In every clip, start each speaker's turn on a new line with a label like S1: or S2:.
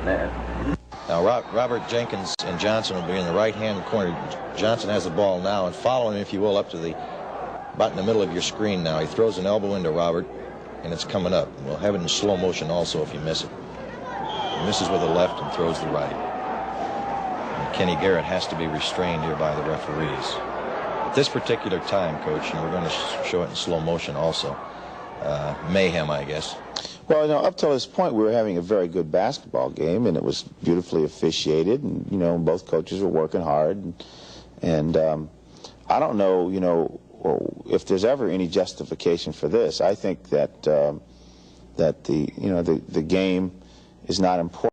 S1: Now, Robert Jenkins and Johnson will be in the right-hand corner. Johnson has the ball now, and follow him, if you will, up to about in the middle of your screen now. He throws an elbow into Robert, and it's coming up. We'll have it in slow motion also if you miss it. He misses with the left and throws the right. And Kenny Garrett has to be restrained here by the referees. At this particular time, Coach, and we're going to show it in slow motion also, mayhem, I guess.
S2: Well, you know, up till this point, we were having a very good basketball game, and it was beautifully officiated, and, you know, both coaches were working hard. And I don't know, you know, if there's ever any justification for this. I think that the game is not important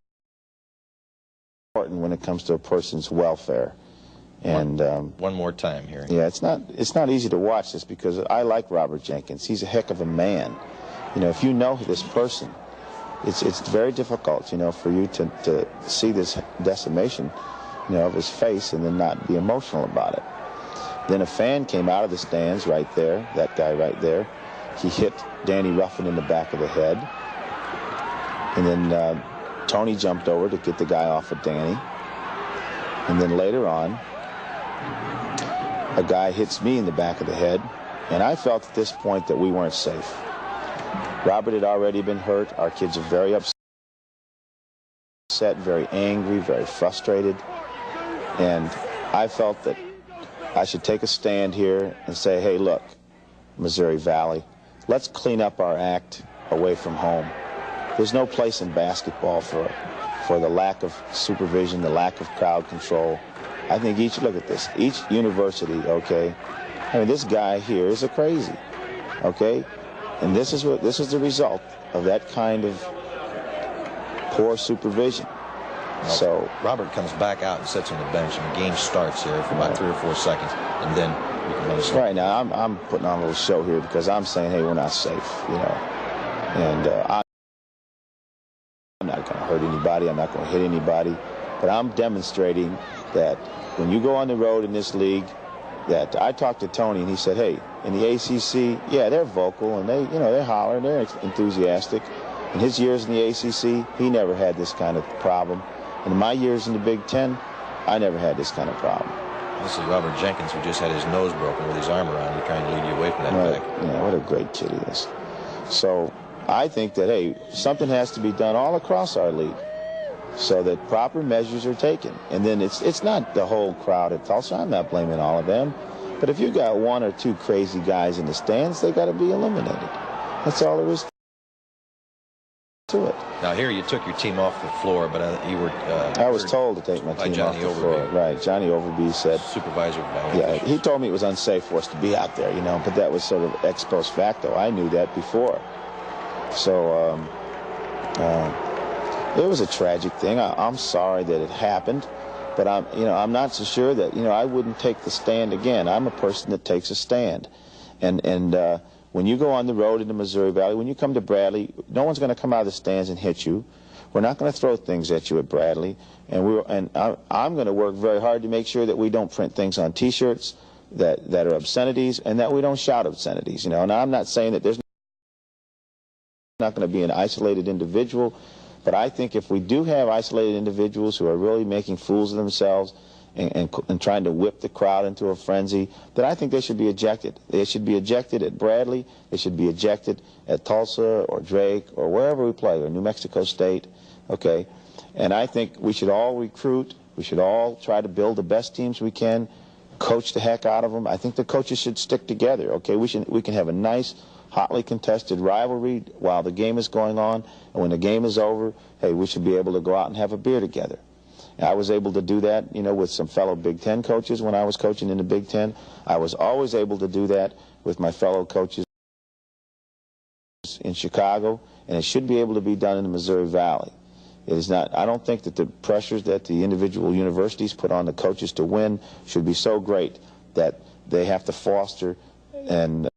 S2: when it comes to a person's welfare. And
S1: one more time here.
S2: Yeah, it's not easy to watch this because I like Robert Jenkins. He's a heck of a man. You know, if you know this person, it's very difficult, you know, for you to see this decimation, you know, of his face and then not be emotional about it. Then a fan came out of the stands right there, that guy right there. He hit Danny Ruffin in the back of the head. And then Tony jumped over to get the guy off of Danny. And then later on, a guy hits me in the back of the head. And I felt at this point that we weren't safe. Robert had already been hurt. Our kids are very upset, very angry, very frustrated. And I felt that I should take a stand here and say, hey, look, Missouri Valley, let's clean up our act away from home. There's no place in basketball for the lack of supervision, the lack of crowd control. I think look at this, each university, okay, I mean, this guy here is a crazy, okay? And this is the result of that kind of poor supervision.
S1: Well,
S2: so
S1: Robert comes back out and sits on the bench, and the game starts here for about 3 or 4 seconds, and then we can let us.
S2: Right now, I'm putting on a little show here because I'm saying, hey, we're not safe, you know, and I'm not going to hurt anybody. I'm not going to hit anybody, but I'm demonstrating that when you go on the road in this league, that I talked to Tony and he said, hey, in the ACC, yeah, they're vocal and they holler and they're enthusiastic. In his years in the ACC, he never had this kind of problem. And in my years in the Big Ten, I never had this kind of problem.
S1: This is Robert Jenkins, who just had his nose broken with his arm around you, trying to lead you away from that
S2: right.
S1: back.
S2: Yeah, what a great kid he is. So I think that, hey, something has to be done all across our league so that proper measures are taken. And then it's not the whole crowd at Tulsa. I'm not blaming all of them. But if you got 1 or 2 crazy guys in the stands, they got to be eliminated. That's all there is to it.
S1: Now here you took your team off the floor, but you were...
S2: I was told to take my team off the floor. Right, Johnny Overby said...
S1: Supervisor.
S2: Yeah, he told me it was unsafe for us to be out there, you know, but that was sort of ex post facto. I knew that before. So, it was a tragic thing. I'm sorry that it happened, but I'm not so sure that, I wouldn't take the stand again. I'm a person that takes a stand. And when you go on the road in the Missouri Valley, when you come to Bradley, no one's going to come out of the stands and hit you. We're not going to throw things at you at Bradley. And I'm going to work very hard to make sure that we don't print things on T-shirts that are obscenities and that we don't shout obscenities. And I'm not saying that there's not going to be an isolated individual, but I think if we do have isolated individuals who are really making fools of themselves and trying to whip the crowd into a frenzy, then I think they should be ejected. They should be ejected at Bradley. They should be ejected at Tulsa or Drake or wherever we play, or New Mexico State, okay? And I think we should all recruit. We should all try to build the best teams we can, coach the heck out of them. I think the coaches should stick together, okay? We can have a nice, hotly contested rivalry while the game is going on, and when the game is over, hey, we should be able to go out and have a beer together. And I was able to do that, with some fellow Big Ten coaches when I was coaching in the Big Ten. I was always able to do that with my fellow coaches in Chicago, and it should be able to be done in the Missouri Valley. It is not. I don't think that the pressures that the individual universities put on the coaches to win should be so great that they have to foster and